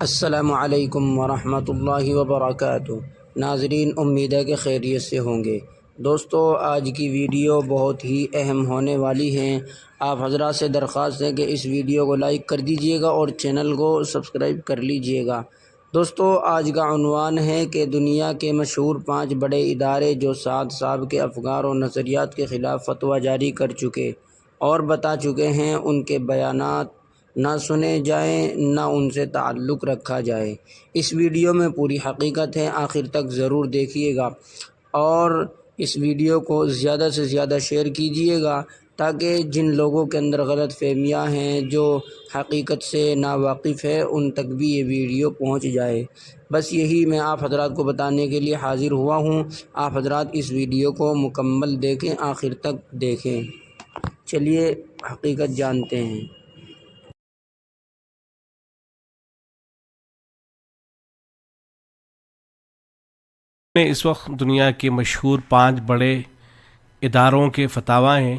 السلام علیکم ورحمۃ اللہ وبرکاتہ۔ ناظرین، امید ہے کہ خیریت سے ہوں گے۔ دوستو، آج کی ویڈیو بہت ہی اہم ہونے والی ہے۔ آپ حضرات سے درخواست ہے کہ اس ویڈیو کو لائک کر دیجئے گا اور چینل کو سبسکرائب کر لیجئے گا۔ دوستو، آج کا عنوان ہے کہ دنیا کے مشہور 5 بڑے ادارے جو سعد صاحب کے افکار و نظریات کے خلاف فتویٰ جاری کر چکے اور بتا چکے ہیں، ان کے بیانات نہ سنے جائیں نہ ان سے تعلق رکھا جائے۔ اس ویڈیو میں پوری حقیقت ہے، آخر تک ضرور دیکھیے گا اور اس ویڈیو کو زیادہ سے زیادہ شیئر کیجیے گا تاکہ جن لوگوں کے اندر غلط فہمیاں ہیں، جو حقیقت سے ناواقف ہے، ان تک بھی یہ ویڈیو پہنچ جائے۔ بس یہی میں آپ حضرات کو بتانے کے لیے حاضر ہوا ہوں۔ آپ حضرات اس ویڈیو کو مکمل دیکھیں، آخر تک دیکھیں۔ چلیے حقیقت جانتے ہیں۔ میں اس وقت دنیا کے مشہور 5 بڑے اداروں کے فتاویٰ ہیں،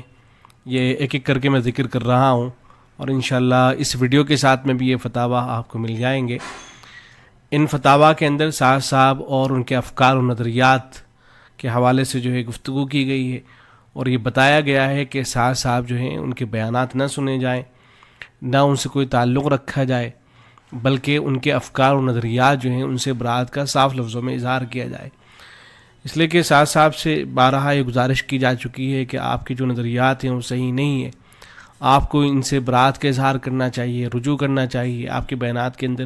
یہ ایک ایک کر کے میں ذکر کر رہا ہوں اور انشاءاللہ اس ویڈیو کے ساتھ میں بھی یہ فتاویٰ آپ کو مل جائیں گے۔ ان فتاویٰ کے اندر سعد صاحب اور ان کے افکار و نظریات کے حوالے سے جو ہے گفتگو کی گئی ہے اور یہ بتایا گیا ہے کہ سعد صاحب جو ہیں ان کے بیانات نہ سنے جائیں، نہ ان سے کوئی تعلق رکھا جائے، بلکہ ان کے افکار و نظریات جو ہیں ان سے برات کا صاف لفظوں میں اظہار کیا جائے۔ اس لیے کہ سعد صاحب سے بارہا یہ گزارش کی جا چکی ہے کہ آپ کے جو نظریات ہیں وہ صحیح نہیں ہیں، آپ کو ان سے برات کا اظہار کرنا چاہیے، رجوع کرنا چاہیے، آپ کے بیانات کے اندر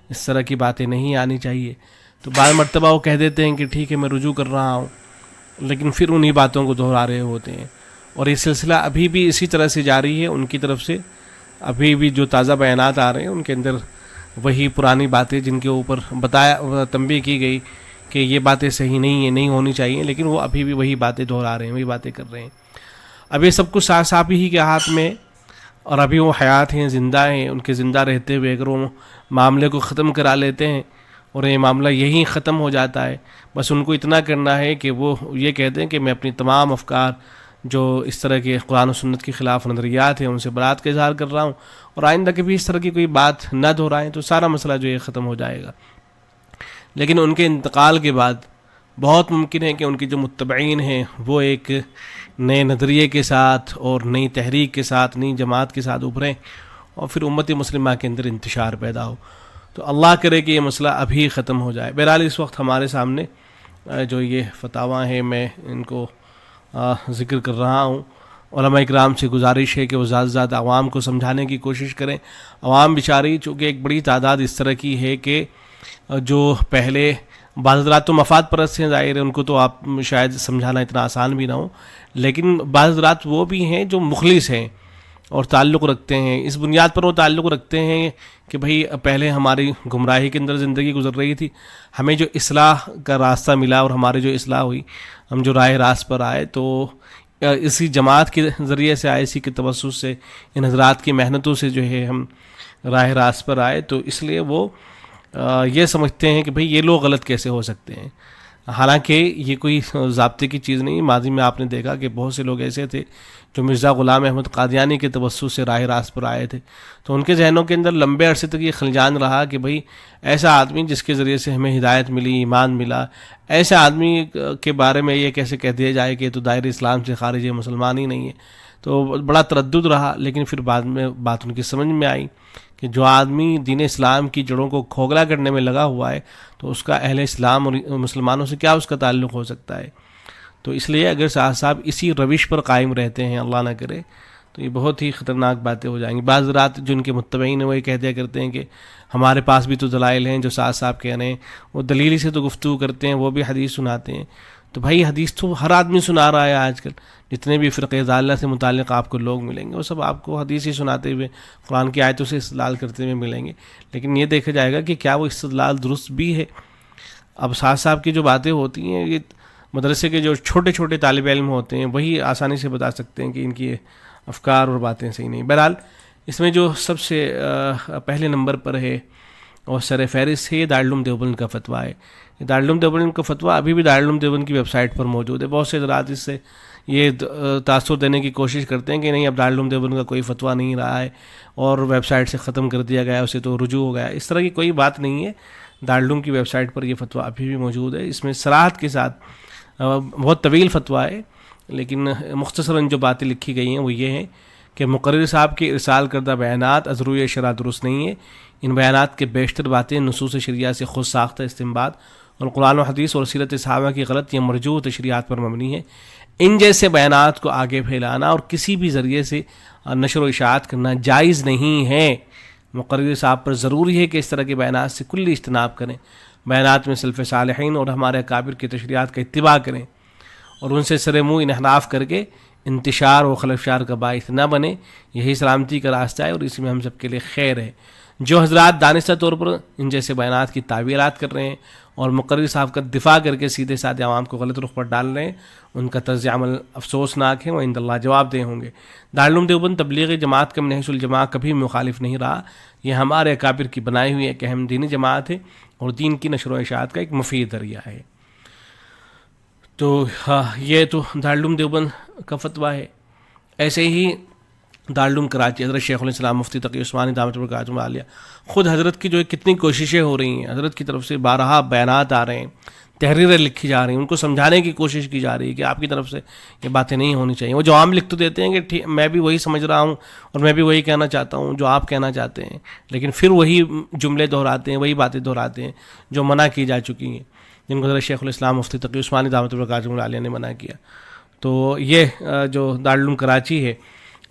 اس طرح کی باتیں نہیں آنی چاہیے۔ تو بعض مرتبہ وہ کہہ دیتے ہیں کہ ٹھیک ہے میں رجوع کر رہا ہوں، لیکن پھر انہی باتوں کو دہرا رہے ہوتے ہیں، اور یہ سلسلہ ابھی بھی اسی طرح سے جاری ہے۔ ان کی طرف سے ابھی بھی جو تازہ بیانات آ رہے ہیں ان کے اندر وہی پرانی باتیں جن کے اوپر تنبیہ کی گئی کہ یہ باتیں صحیح نہیں ہیں، نہیں ہونی چاہیے، لیکن وہ ابھی بھی وہی باتیں دہرا رہے ہیں، وہی باتیں کر رہے ہیں۔ اب یہ سب کچھ سعد صاحب ہی کے ہاتھ میں، اور ابھی وہ حیات ہیں، زندہ ہیں۔ ان کے زندہ رہتے ہوئے اگر وہ معاملے کو ختم کرا لیتے ہیں اور یہ معاملہ یہیں ختم ہو جاتا ہے، بس ان کو اتنا کرنا ہے کہ وہ یہ کہہ دیں کہ میں اپنی تمام افکار جو اس طرح کے قرآن و سنت کے خلاف نظریات ہیں ان سے برات کا اظہار کر رہا ہوں، اور آئندہ کبھی اس طرح کی کوئی بات نہ دہرائیں، تو سارا مسئلہ جو ہے ختم ہو جائے گا۔ لیکن ان کے انتقال کے بعد بہت ممکن ہے کہ ان کی جو متبعین ہیں وہ ایک نئے نظریے کے ساتھ اور نئی تحریک کے ساتھ، نئی جماعت کے ساتھ ابھریں اور پھر امت مسلمہ کے اندر انتشار پیدا ہو۔ تو اللہ کرے کہ یہ مسئلہ ابھی ختم ہو جائے۔ بہرحال اس وقت ہمارے سامنے جو یہ فتاویٰ ہیں میں ان کو ذکر کر رہا ہوں۔ علماء اکرام سے گزارش ہے کہ وہ زیادہ سے زیادہ عوام کو سمجھانے کی کوشش کریں۔ عوام بیچاری چونکہ ایک بڑی تعداد اس طرح کی ہے کہ جو پہلے بعض حضرات تو مفاد پرست ہیں، ظاہر ہے ان کو تو آپ شاید سمجھانا اتنا آسان بھی نہ ہو، لیکن بعض حضرات وہ بھی ہیں جو مخلص ہیں اور تعلق رکھتے ہیں۔ اس بنیاد پر وہ تعلق رکھتے ہیں کہ بھئی پہلے ہماری گمراہی کے اندر زندگی گزر رہی تھی، ہمیں جو اصلاح کا راستہ ملا اور ہماری جو اصلاح ہوئی، ہم جو راہ راست پر آئے، تو اسی جماعت کے ذریعے سے آئے، اسی کے توسط سے، ان حضرات کی محنتوں سے جو ہے ہم راہ راست پر آئے، تو اس لیے وہ یہ سمجھتے ہیں کہ بھئی یہ لوگ غلط کیسے ہو سکتے ہیں۔ حالانکہ یہ کوئی ضابطے کی چیز نہیں۔ ماضی میں آپ نے دیکھا کہ بہت سے لوگ ایسے تھے جو مرزا غلام احمد قادیانی کے توسط سے راہ راست پر آئے تھے، تو ان کے ذہنوں کے اندر لمبے عرصے تک یہ خلجان رہا کہ بھئی ایسا آدمی جس کے ذریعے سے ہمیں ہدایت ملی، ایمان ملا، ایسے آدمی کے بارے میں یہ کیسے کہہ دیا جائے کہ یہ تو دائرہ اسلام سے خارج ہے، مسلمان ہی نہیں ہے۔ تو بڑا تردد رہا، لیکن پھر بعد میں بات ان کی سمجھ میں آئی کہ جو آدمی دین اسلام کی جڑوں کو کھوکھلا کرنے میں لگا ہوا ہے، تو اس کا اہل اسلام اور مسلمانوں سے کیا اس کا تعلق ہو سکتا ہے۔ تو اس لیے اگر سعد صاحب اسی روش پر قائم رہتے ہیں، اللہ نہ کرے، تو یہ بہت ہی خطرناک باتیں ہو جائیں گی۔ بعض رات جو ان کے متبعین ہیں وہ یہ کہہ دیا کرتے ہیں کہ ہمارے پاس بھی تو دلائل ہیں، جو سعد صاحب کہہ رہے ہیں وہ دلیل سے تو گفتگو کرتے ہیں، وہ بھی حدیث سناتے ہیں۔ تو بھائی حدیث تو ہر آدمی سنا رہا ہے آج کل، جتنے بھی فرقہ ضالہ سے متعلق آپ کو لوگ ملیں گے وہ سب آپ کو حدیث ہی سناتے ہوئے، قرآن کی آیتوں سے استدلال کرتے ہوئے ملیں گے، لیکن یہ دیکھا جائے گا کہ کیا وہ استدلال درست بھی ہے۔ اب سعد صاحب کی جو باتیں ہوتی ہیں، یہ مدرسے کے جو چھوٹے چھوٹے طالب علم ہوتے ہیں وہی آسانی سے بتا سکتے ہیں کہ ان کی افکار اور باتیں صحیح نہیں۔ بہرحال اس میں جو سب سے پہلے نمبر پر ہے اور سر فہرست ہے، یہ دارالعلوم دیوبند کا فتویٰ ہے۔ دارالعلوم دیوبند کا فتویٰ ابھی بھی دارالعلوم دیوبند کی ویب سائٹ پر موجود ہے۔ بہت سے حضرات اس سے یہ تاثر دینے کی کوشش کرتے ہیں کہ نہیں اب دارالعلوم دیوبند کا کوئی فتویٰ نہیں رہا ہے اور ویب سائٹ سے ختم کر دیا گیا ہے، اسے تو رجوع ہو گیا ہے. اس طرح کی کوئی بات نہیں ہے. دارالعلوم کی ویب سائٹ پر یہ فتویٰ ابھی بھی موجود ہے. اس میں صراحت کے ساتھ بہت طویل فتویٰ ہے، لیکن مختصراً جو باتیں لکھی گئی ہیں وہ یہ ہیں کہ مقرر صاحب کے ارسال کردہ بیانات از روی شرع درست نہیں ہے. ان بیانات کے بیشتر باتیں نصوص شریعہ سے خود ساختہ استنباط اور قرآن و حدیث اور سیرت صحابہ کی غلط یا مرجوح تشریحات پر مبنی ہے. ان جیسے بیانات کو آگے پھیلانا اور کسی بھی ذریعے سے نشر و اشاعت کرنا جائز نہیں ہے. مقرر صاحب پر ضروری ہے کہ اس طرح کے بیانات سے کلی اجتناب کریں، بیانات میں سلف صالحین اور ہمارے اکابر کی تشریحات کا اتباع کریں اور ان سے سر منہ انحراف کر کے انتشار و خلفشار کا باعث نہ بنے. یہی سلامتی کا راستہ ہے اور اس میں ہم سب کے لیے خیر ہے. جو حضرات دانستہ طور پر ان جیسے بیانات کی تعویلات کر رہے ہیں اور مقرر صاحب کا دفاع کر کے سیدھے سادھے عوام کو غلط رخ پر ڈال رہے ہیں، ان کا طرز عمل افسوسناک ہے، وہ عند اللہ جواب دہ ہوں گے. دارالعلوم دیوبند تبلیغ جماعت کا من حیث الجماع کبھی مخالف نہیں رہا. یہ ہمارے اکابر کی بنائی ہوئی ایک اہم دینی جماعت ہے اور دین کی نشر و اشاعت کا ایک مفید ذریعہ ہے. تو یہ تو دارالعلوم دیوبند کا فتویٰ ہے. ایسے ہی دارالعلوم کراچی حضرت شیخ الاسلام مفتی تقی عثمانی دامت برکاتہم العالیہ، خود حضرت کی جو ہے کتنی کوششیں ہو رہی ہیں، حضرت کی طرف سے بارہا بیانات آ رہے ہیں، تحریریں لکھی جا رہی ہیں، ان کو سمجھانے کی کوشش کی جا رہی ہے کہ آپ کی طرف سے یہ باتیں نہیں ہونی چاہیے. وہ جواب لکھ تو دیتے ہیں کہ میں بھی وہی سمجھ رہا ہوں اور میں بھی وہی کہنا چاہتا ہوں جو آپ کہنا چاہتے ہیں، لیکن پھر وہی جملے دہراتے ہیں، وہی باتیں دہراتے ہیں جو منع کی جا چکی ہیں، جن کو حضرت شیخ الاسلام مفتی تقی عثمانی دامت برکاتہم العالیہ نے منع کیا. تو یہ جو دارالعلوم کراچی ہے،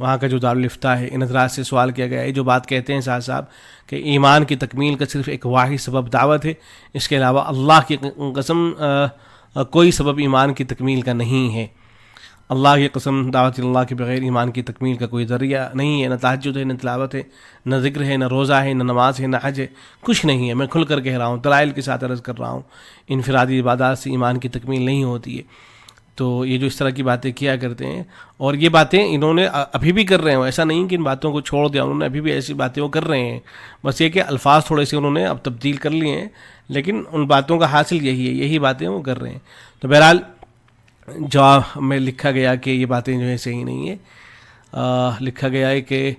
وہاں کا جو دارالافتاء ہے، ان حضرات سے سوال کیا گیا ہے. جو بات کہتے ہیں صاحب کہ ایمان کی تکمیل کا صرف ایک واحد سبب دعوت ہے، اس کے علاوہ اللہ کی قسم کوئی سبب ایمان کی تکمیل کا نہیں ہے. اللہ کی قسم دعوت اللہ کے بغیر ایمان کی تکمیل کا کوئی ذریعہ نہیں ہے. نہ تہجد ہے، نہ تلاوت ہے، نہ ذکر ہے، نہ روزہ ہے، نہ نماز ہے، نہ حج ہے، کچھ نہیں ہے. میں کھل کر کہہ رہا ہوں، دلائل کے ساتھ عرض کر رہا ہوں. انفرادی عبادات سے ایمان کی تکمیل نہیں ہوتی ہے. تو یہ جو اس طرح کی باتیں کیا کرتے ہیں، اور یہ باتیں انہوں نے ابھی بھی کر رہے ہیں، ایسا نہیں کہ ان باتوں کو چھوڑ دیا انہوں نے، ابھی بھی ایسی باتیں وہ کر رہے ہیں. بس یہ کہ الفاظ تھوڑے سے انہوں نے اب تبدیل کر لیے ہیں، لیکن ان باتوں کا حاصل یہی ہے، یہی باتیں وہ کر رہے ہیں. تو بہرحال جواب میں لکھا گیا کہ یہ باتیں جو ہے صحیح نہیں ہے. لکھا گیا ہے کہ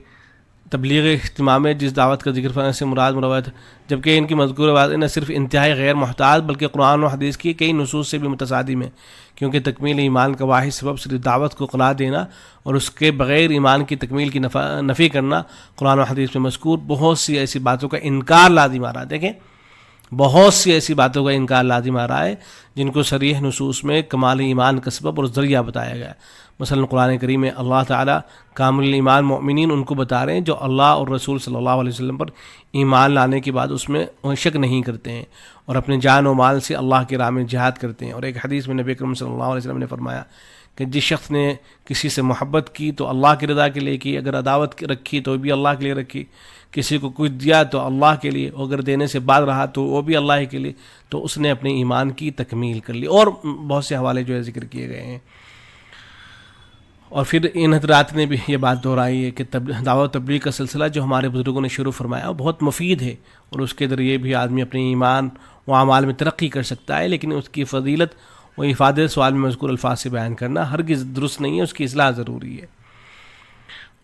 تبلیغ اجتماع میں جس دعوت کا ذکر فرمانے سے مراد مروت، جبکہ ان کی مذکورہ باتیں نہ صرف انتہائی غیر محتاط بلکہ قرآن و حدیث کی کئی نصوص سے بھی متصادم ہیں، کیونکہ تکمیل ایمان کا واحد سبب صرف دعوت کو قرار دینا اور اس کے بغیر ایمان کی تکمیل کی نفی کرنا قرآن و حدیث میں مذکور بہت سی ایسی باتوں کا انکار لازم آ رہا ہے. دیکھیں بہت سی ایسی باتوں کا انکار لازم آ رہا ہے جن کو صریح نصوص میں کمال ایمان کا سبب اور ذریعہ بتایا گیا ہے. مثلا قرآن کریم میں اللہ تعالیٰ کامل ایمان مؤمنین ان کو بتا رہے ہیں جو اللہ اور رسول صلی اللہ علیہ وسلم پر ایمان لانے کے بعد اس میں شک نہیں کرتے ہیں اور اپنے جان و مال سے اللہ کی راہ میں جہاد کرتے ہیں. اور ایک حدیث میں نبی اکرم صلی اللہ علیہ وسلم نے فرمایا کہ جس شخص نے کسی سے محبت کی تو اللہ کی رضا کے لیے کی، اگر عداوت رکھی تو بھی اللہ کے لیے رکھی، کسی کو کچھ دیا تو اللہ کے لیے، اگر دینے سے بعد رہا تو وہ بھی اللہ کے لیے، تو اس نے اپنے ایمان کی تکمیل کر لی. اور بہت سے حوالے جو ہے ذکر کیے گئے ہیں. اور پھر ان حضرات نے بھی یہ بات دہرائی ہے کہ دعوت تبلیغ کا سلسلہ جو ہمارے بزرگوں نے شروع فرمایا وہ بہت مفید ہے اور اس کے ذریعے بھی آدمی اپنے ایمان و اعمال میں ترقی کر سکتا ہے، لیکن اس کی فضیلت و افادہ سوال میں مذکور الفاظ سے بیان کرنا ہرگز درست نہیں ہے، اس کی اصلاح ضروری ہے.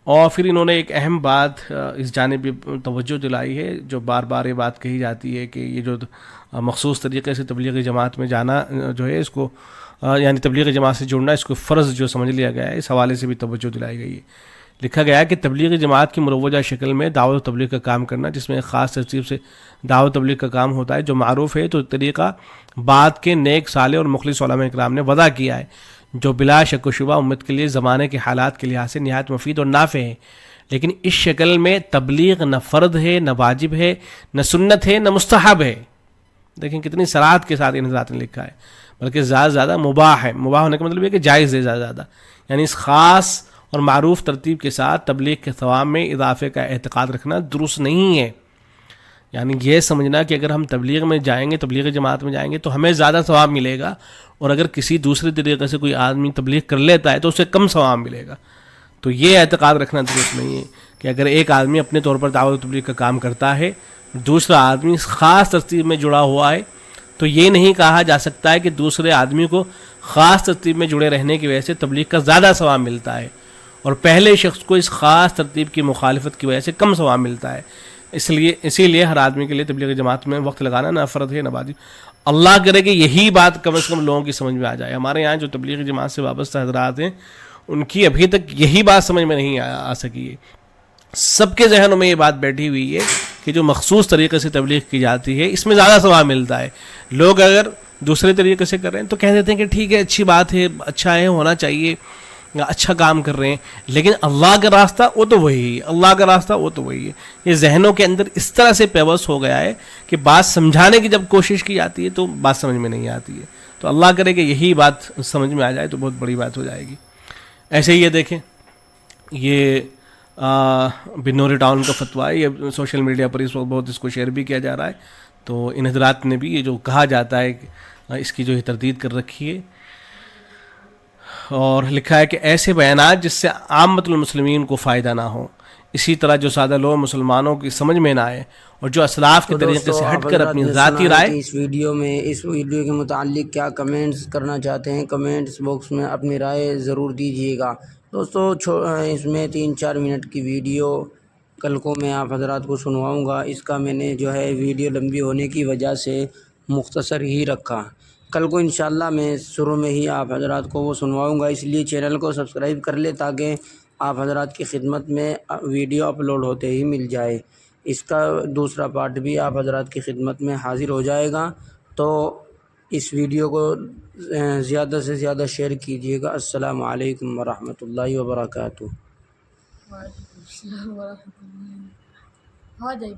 اور پھر انہوں نے ایک اہم بات اس جانب توجہ دلائی ہے، جو بار بار یہ بات کہی جاتی ہے کہ یہ جو مخصوص طریقے سے تبلیغ جماعت میں جانا جو ہے اس کو یعنی تبلیغ جماعت سے جڑنا اس کو فرض جو سمجھ لیا گیا ہے، اس حوالے سے بھی توجہ دلائی گئی ہے. لکھا گیا ہے کہ تبلیغ جماعت کی مروجہ شکل میں دعوت و تبلیغ کا کام کرنا، جس میں ایک خاص ترتیب سے دعوت و تبلیغ کا کام ہوتا ہے جو معروف ہے، تو طریقہ بعد کے نیک صالح اور مخلص علماء اکرام نے وضع کیا ہے، جو بلا شک و شبہ امت کے لیے زمانے کے حالات کے لحاظ سے نہایت مفید اور نافع ہے. لیکن اس شکل میں تبلیغ نہ فرض ہے، نہ واجب ہے، نہ سنت ہے، نہ مستحب ہے. دیکھیں کتنی صراحت کے ساتھ ان حضرات نے لکھا ہے، بلکہ زیادہ سے زیادہ مباح ہے. مباح ہونے کا مطلب یہ کہ جائز ہے زیادہ زیادہ، یعنی اس خاص اور معروف ترتیب کے ساتھ تبلیغ کے ثواب میں اضافے کا اعتقاد رکھنا درست نہیں ہے. یعنی یہ سمجھنا کہ اگر ہم تبلیغ میں جائیں گے، تبلیغ جماعت میں جائیں گے تو ہمیں زیادہ ثواب ملے گا، اور اگر کسی دوسرے طریقے سے کوئی آدمی تبلیغ کر لیتا ہے تو اسے کم ثواب ملے گا. تو یہ اعتقاد رکھنا درست نہیں ہے کہ اگر ایک آدمی اپنے طور پر دعوت و تبلیغ کا کام کرتا ہے، دوسرا آدمی اس خاص ترتیب میں جڑا ہوا ہے، تو یہ نہیں کہا جا سکتا ہے کہ دوسرے آدمی کو خاص ترتیب میں جڑے رہنے کی وجہ سے تبلیغ کا زیادہ ثواب ملتا ہے، اور پہلے شخص کو اس خاص ترتیب کی مخالفت کی وجہ سے کم ثواب ملتا ہے۔ اسی لیے ہر آدمی کے لیے تبلیغ جماعت میں وقت لگانا نہ فرض ہے نہ واجب۔ اللہ کرے کہ یہی بات کم از کم لوگوں کی سمجھ میں آ جائے۔ ہمارے یہاں جو تبلیغ جماعت سے وابستہ حضرات ہیں ان کی ابھی تک یہی بات سمجھ میں نہیں آ سکی ہے۔ سب کے ذہنوں میں یہ بات بیٹھی ہوئی ہے کہ جو مخصوص طریقے سے تبلیغ کی جاتی ہے اس میں زیادہ ثواب ملتا ہے۔ لوگ اگر دوسرے طریقے سے کر رہے ہیں تو کہہ دیتے ہیں کہ ٹھیک ہے، اچھی بات ہے، اچھا ہے، ہونا چاہیے، اچھا کام کر رہے ہیں، لیکن اللہ کا راستہ وہ تو وہی ہے، اللہ کا راستہ وہ تو وہی ہے۔ یہ ذہنوں کے اندر اس طرح سے پیوست ہو گیا ہے کہ بات سمجھانے کی جب کوشش کی جاتی ہے تو بات سمجھ میں نہیں آتی ہے۔ تو اللہ کرے کہ یہی بات سمجھ میں آ جائے تو بہت بڑی بات ہو جائے گی۔ ایسے ہی یہ دیکھیں، یہ بنوری ٹاؤن کا فتویٰ ہے، یہ سوشل میڈیا پر اس وقت بہت اس کو شیئر بھی کیا جا رہا ہے۔ تو ان حضرات نے بھی یہ جو کہا جاتا ہے اس کی جو ہے تردید کر رکھی ہے، اور لکھا ہے کہ ایسے بیانات جس سے عامت المسلمین کو فائدہ نہ ہو، اسی طرح جو سادہ لوگ مسلمانوں کی سمجھ میں نہ آئے، اور جو اسلاف کے طریقے سے ہٹ کر اپنی ذاتی رائے۔ اس ویڈیو کے متعلق کیا کمنٹس کرنا چاہتے ہیں، کمنٹس باکس میں اپنی رائے ضرور دیجیے گا۔ دوستو اس میں 3-4 منٹ کی ویڈیو کل کو میں آپ حضرات کو سنواؤں گا۔ اس کا میں نے جو ہے ویڈیو لمبی ہونے کی وجہ سے مختصر ہی رکھا۔ کل کو انشاءاللہ میں شروع میں ہی آپ حضرات کو وہ سنواؤں گا، اس لیے چینل کو سبسکرائب کر لے تاکہ آپ حضرات کی خدمت میں ویڈیو اپلوڈ ہوتے ہی مل جائے۔ اس کا دوسرا پارٹ بھی آپ حضرات کی خدمت میں حاضر ہو جائے گا، تو اس ویڈیو کو زیادہ سے زیادہ شیئر کیجیے گا۔ السلام علیکم ورحمۃ اللہ وبرکاتہ۔ وعلیکم السلام ورحمۃ اللہ۔